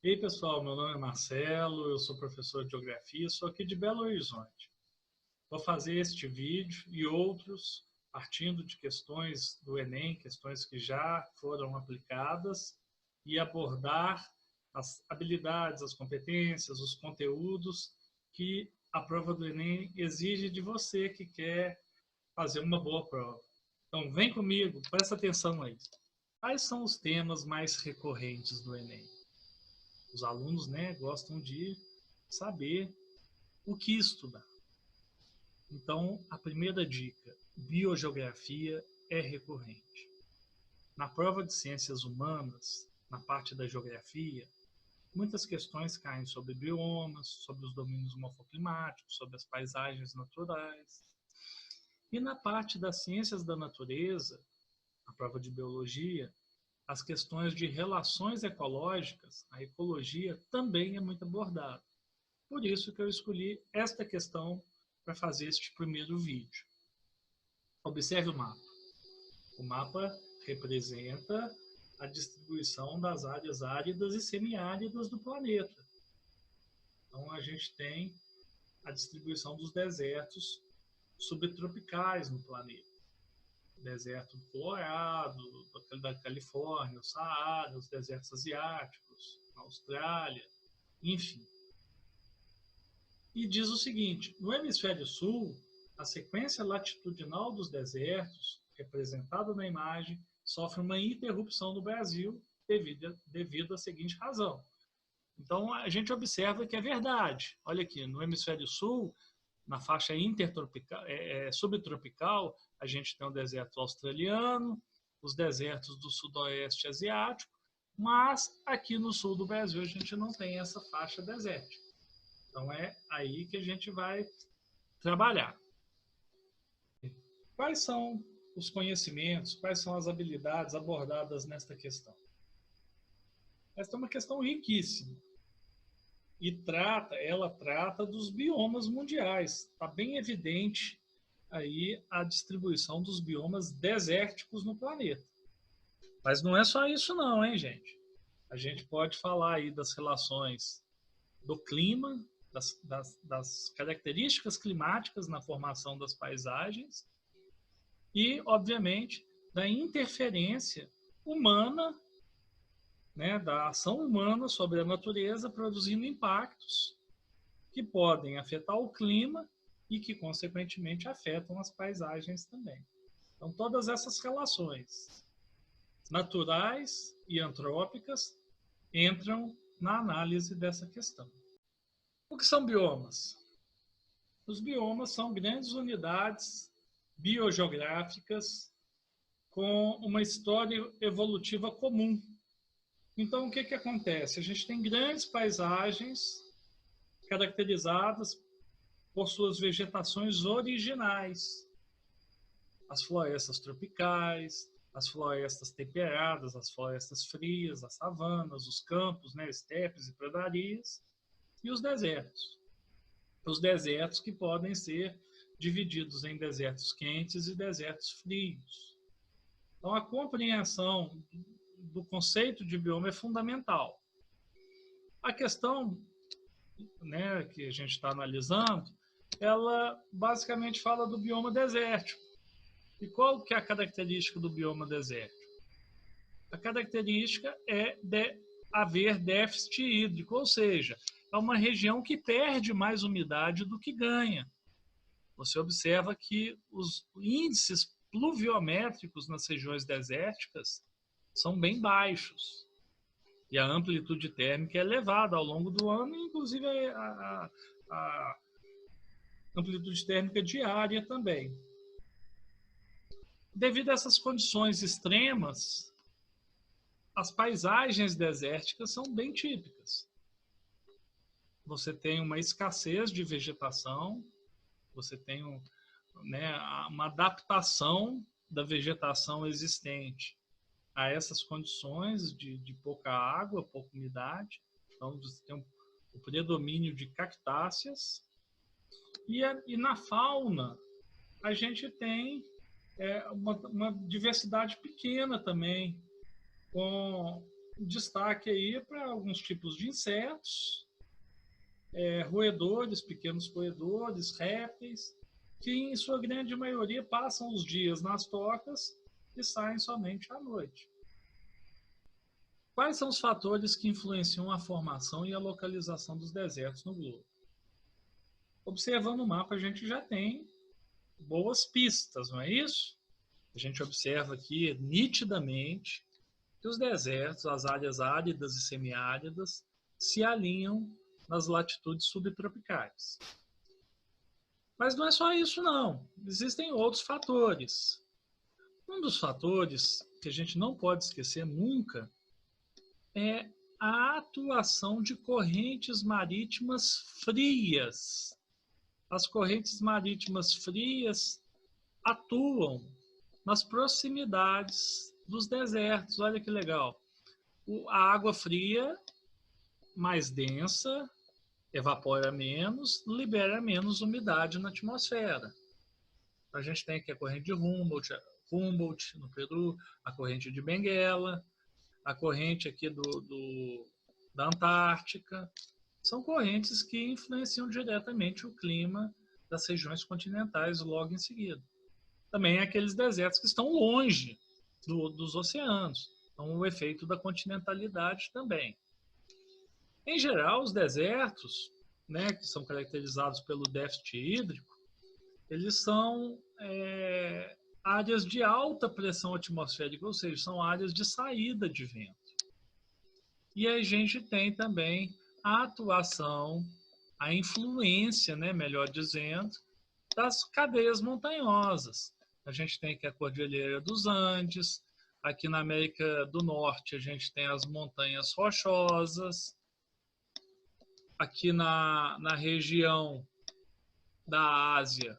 E aí, pessoal, meu nome é Marcelo, eu sou professor de Geografia, sou aqui de Belo Horizonte. Vou fazer este vídeo e outros partindo de questões do Enem, questões que já foram aplicadas, e abordar as habilidades, as competências, os conteúdos que a prova do Enem exige de você que quer fazer uma boa prova. Então, vem comigo, presta atenção aí. Quais são os temas mais recorrentes do Enem? Os alunos, né, gostam de saber o que estudar. Então, a primeira dica, biogeografia é recorrente. Na prova de ciências humanas, na parte da geografia, muitas questões caem sobre biomas, sobre os domínios morfoclimáticos, sobre as paisagens naturais. E na parte das ciências da natureza, a prova de biologia, as questões de relações ecológicas, a ecologia também é muito abordada. Por isso que eu escolhi esta questão para fazer este primeiro vídeo. Observe o mapa. O mapa representa a distribuição das áreas áridas e semiáridas do planeta. Então, a gente tem a distribuição dos desertos subtropicais no planeta. O deserto do Colorado, da Califórnia, o Saara, os desertos asiáticos, a Austrália, enfim. E diz o seguinte: no hemisfério sul, a sequência latitudinal dos desertos, representada na imagem, sofre uma interrupção no Brasil devido à seguinte razão. Então, a gente observa que é verdade. Olha aqui, no hemisfério sul, na faixa subtropical, a gente tem o deserto australiano, os desertos do sudoeste asiático, mas aqui no sul do Brasil a gente não tem essa faixa desértica. Então, é aí que a gente vai trabalhar. Quais são os conhecimentos, quais são as habilidades abordadas nesta questão? Esta é uma questão riquíssima e ela trata dos biomas mundiais. Está bem evidente aí a distribuição dos biomas desérticos no planeta. Mas não é só isso não, hein, gente? A gente pode falar aí das relações do clima, das características climáticas na formação das paisagens e, obviamente, da interferência humana, né, da ação humana sobre a natureza, produzindo impactos que podem afetar o clima e que, consequentemente, afetam as paisagens também. Então, todas essas relações naturais e antrópicas entram na análise dessa questão. O que são biomas? Os biomas são grandes unidades biogeográficas com uma história evolutiva comum. Então, o que acontece? A gente tem grandes paisagens caracterizadas por suas vegetações originais. As florestas tropicais, as florestas temperadas, as florestas frias, as savanas, os campos, né, estepes e pradarias, e os desertos. Os desertos que podem ser divididos em desertos quentes e desertos frios. Então, a compreensão do conceito de bioma é fundamental. A questão, né, que a gente está analisando, ela basicamente fala do bioma desértico. E qual que é a característica do bioma desértico? A característica é de haver déficit hídrico, ou seja, é uma região que perde mais umidade do que ganha. Você observa que os índices pluviométricos nas regiões desérticas são bem baixos. E a amplitude térmica é elevada ao longo do ano, inclusive a amplitude térmica diária também. Devido a essas condições extremas, as paisagens desérticas são bem típicas. Você tem uma escassez de vegetação, você tem uma adaptação da vegetação existente a essas condições de pouca água, pouca umidade. Então, você tem o predomínio de cactáceas. E na fauna, a gente tem uma diversidade pequena também, com destaque aí para alguns tipos de insetos, roedores, pequenos roedores, répteis, que em sua grande maioria passam os dias nas tocas e saem somente à noite. Quais são os fatores que influenciam a formação e a localização dos desertos no globo? Observando o mapa, a gente já tem boas pistas, não é isso? A gente observa aqui nitidamente que os desertos, as áreas áridas e semiáridas, se alinham nas latitudes subtropicais. Mas não é só isso, não. Existem outros fatores. Um dos fatores que a gente não pode esquecer nunca é a atuação de correntes marítimas frias. As correntes marítimas frias atuam nas proximidades dos desertos. Olha que legal. A água fria, mais densa, evapora menos, libera menos umidade na atmosfera. A gente tem aqui a corrente de Humboldt no Peru, a corrente de Benguela, a corrente aqui da Antártica. São correntes que influenciam diretamente o clima das regiões continentais logo em seguida. Também aqueles desertos que estão longe dos oceanos. Então, o efeito da continentalidade também. Em geral, os desertos, né, que são caracterizados pelo déficit hídrico, eles são áreas de alta pressão atmosférica, ou seja, são áreas de saída de vento. E a gente tem também a atuação, a influência, né, melhor dizendo, das cadeias montanhosas. A gente tem aqui a Cordilheira dos Andes, aqui na América do Norte a gente tem as montanhas rochosas, aqui na região da Ásia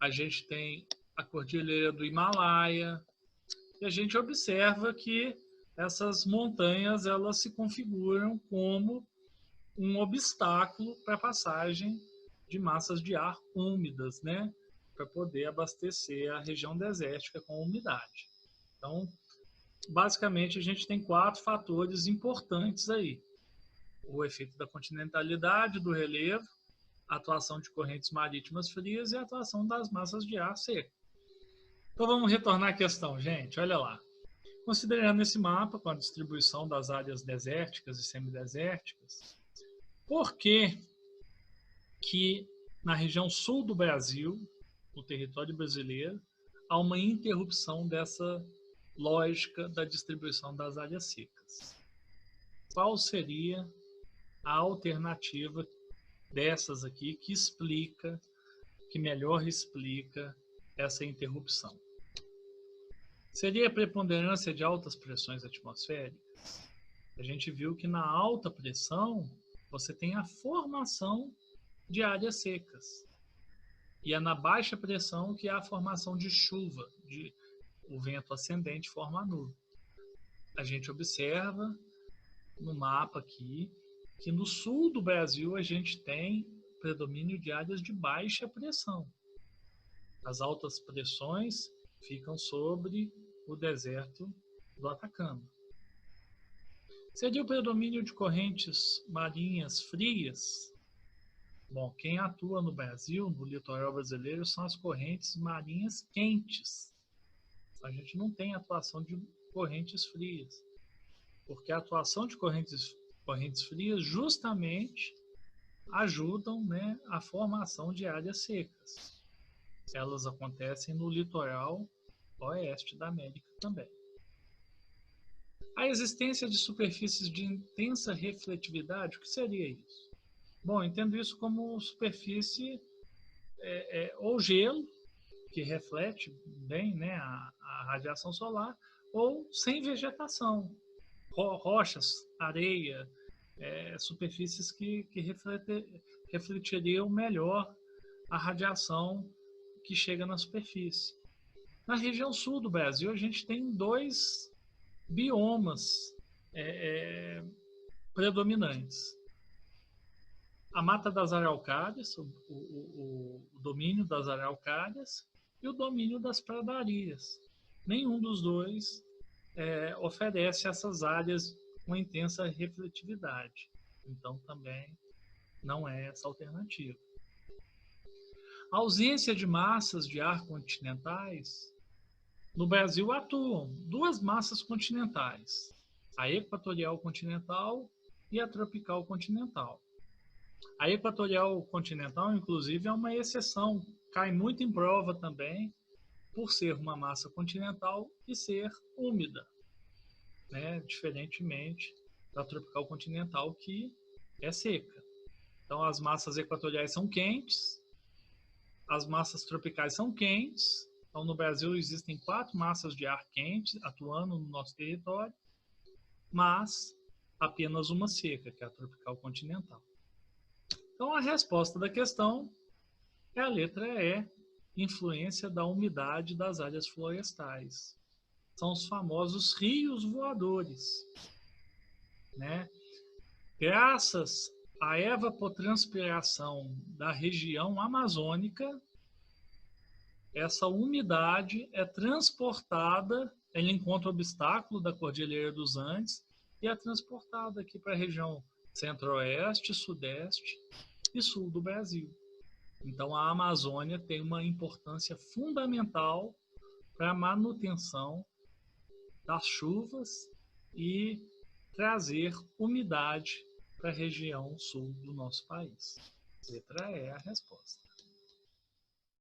a gente tem a Cordilheira do Himalaia, e a gente observa que essas montanhas elas se configuram como um obstáculo para a passagem de massas de ar úmidas, né, para poder abastecer a região desértica com umidade. Então, basicamente, a gente tem 4 fatores importantes aí. O efeito da continentalidade do relevo, a atuação de correntes marítimas frias e a atuação das massas de ar seco. Então vamos retornar à questão, gente. Olha lá. Considerando esse mapa com a distribuição das áreas desérticas e semidesérticas, por que na região sul do Brasil, no território brasileiro, há uma interrupção dessa lógica da distribuição das áreas secas? Qual seria a alternativa dessas aqui que melhor explica essa interrupção? Seria a preponderância de altas pressões atmosféricas? A gente viu que na alta pressão você tem a formação de áreas secas. E é na baixa pressão que há a formação de chuva, o vento ascendente forma a nuvem. A gente observa no mapa aqui que no sul do Brasil a gente tem predomínio de áreas de baixa pressão. As altas pressões ficam sobre o deserto do Atacama. Seria o predomínio de correntes marinhas frias? Bom, quem atua no Brasil, no litoral brasileiro, são as correntes marinhas quentes. A gente não tem atuação de correntes frias, porque a atuação de correntes frias justamente ajudam, né, a formação de áreas secas. Elas acontecem no litoral oeste da América também. A existência de superfícies de intensa refletividade, o que seria isso? Bom, entendo isso como superfície ou gelo, que reflete bem, né, a radiação solar, ou sem vegetação, rochas, areia, superfícies que refletiriam melhor a radiação que chega na superfície. Na região sul do Brasil, a gente tem 2 biomas predominantes. A Mata das Araucárias, o domínio das araucárias, e o domínio das pradarias. Nenhum dos dois oferece essas áreas uma intensa refletividade. Então, também não é essa alternativa. A ausência de massas de ar continentais, no Brasil atuam duas massas continentais, a equatorial continental e a tropical continental. A equatorial continental, inclusive, é uma exceção, cai muito em prova também, por ser uma massa continental e ser úmida, né? Diferentemente da tropical continental, que é seca. Então, as massas equatoriais são quentes, as massas tropicais são quentes. Então, no Brasil existem 4 massas de ar quente atuando no nosso território, mas apenas uma seca, que é a tropical continental. Então, a resposta da questão é a letra E, influência da umidade das áreas florestais. São os famosos rios voadores, né? Graças à evapotranspiração da região amazônica, essa umidade é transportada, ela encontra o obstáculo da Cordilheira dos Andes e é transportada aqui para a região centro-oeste, sudeste e sul do Brasil. Então, a Amazônia tem uma importância fundamental para a manutenção das chuvas e trazer umidade para a região sul do nosso país. Letra E é a resposta.